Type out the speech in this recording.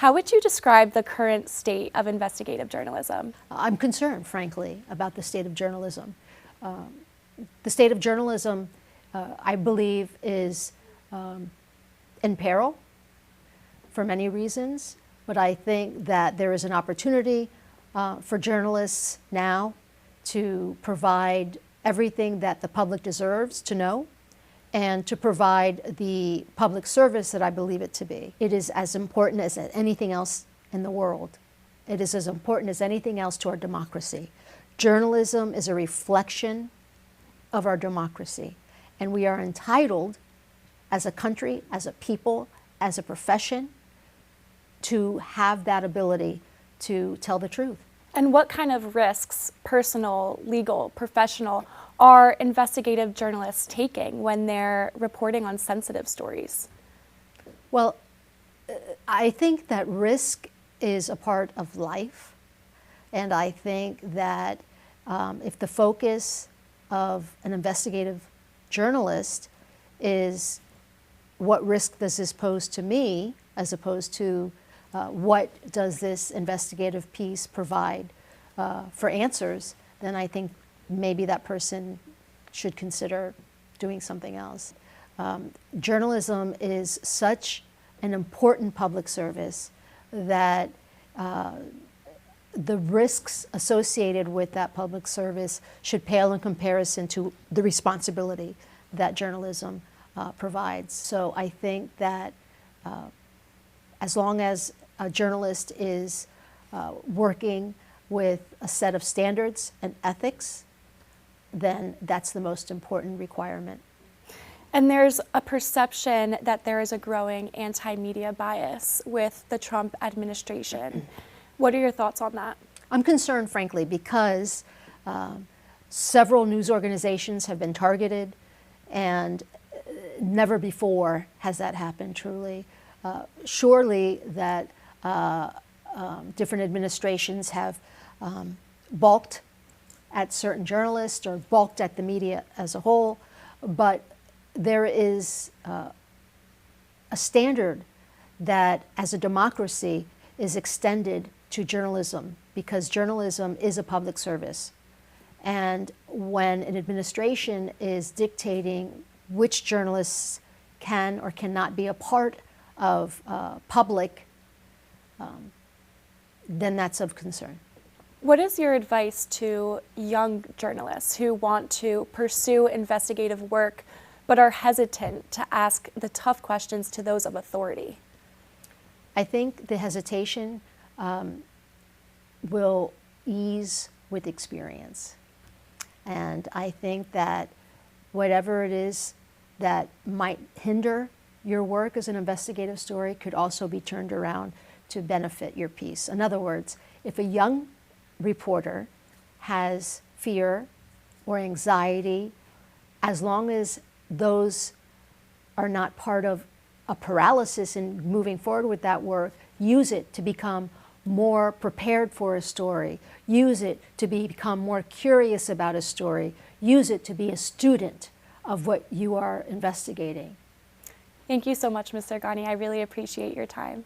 How would you describe the current state of investigative journalism? I'm concerned, frankly, about the state of journalism. The state of journalism, I believe, is in peril for many reasons, but I think that there is an opportunity for journalists now to provide everything that the public deserves to know and to provide the public service that I believe it to be. It is as important as anything else in the world. It is as important as anything else to our democracy. Journalism is a reflection of our democracy, and we are entitled as a country, as a people, as a profession, to have that ability to tell the truth. And what kind of risks, personal, legal, professional, are investigative journalists taking when they're reporting on sensitive stories? Well, I think that risk is a part of life, and I think that if the focus of an investigative journalist is what risk does this pose to me, as opposed to what does this investigative piece provide for answers, then I think maybe that person should consider doing something else. Journalism is such an important public service that the risks associated with that public service should pale in comparison to the responsibility that journalism provides. So I think that as long as a journalist is working with a set of standards and ethics, then that's the most important requirement. And there's a perception that there is a growing anti-media bias with the Trump administration. What are your thoughts on that? I'm concerned, frankly, because several news organizations have been targeted, and never before has that happened, truly. Surely that different administrations have balked at certain journalists or balked at the media as a whole, but there is a standard that, as a democracy, is extended to journalism, because journalism is a public service. And when an administration is dictating which journalists can or cannot be a part of public, then that's of concern. What is your advice to young journalists who want to pursue investigative work but are hesitant to ask the tough questions to those of authority? I think the hesitation will ease with experience. And I think that whatever it is that might hinder your work as an investigative story could also be turned around to benefit your piece. In other words, if a young reporter has fear or anxiety, as long as those are not part of a paralysis in moving forward with that work, use it to become more prepared for a story. Use it to become more curious about a story. Use it to be a student of what you are investigating. Thank you so much, Ms. Sargani. I really appreciate your time.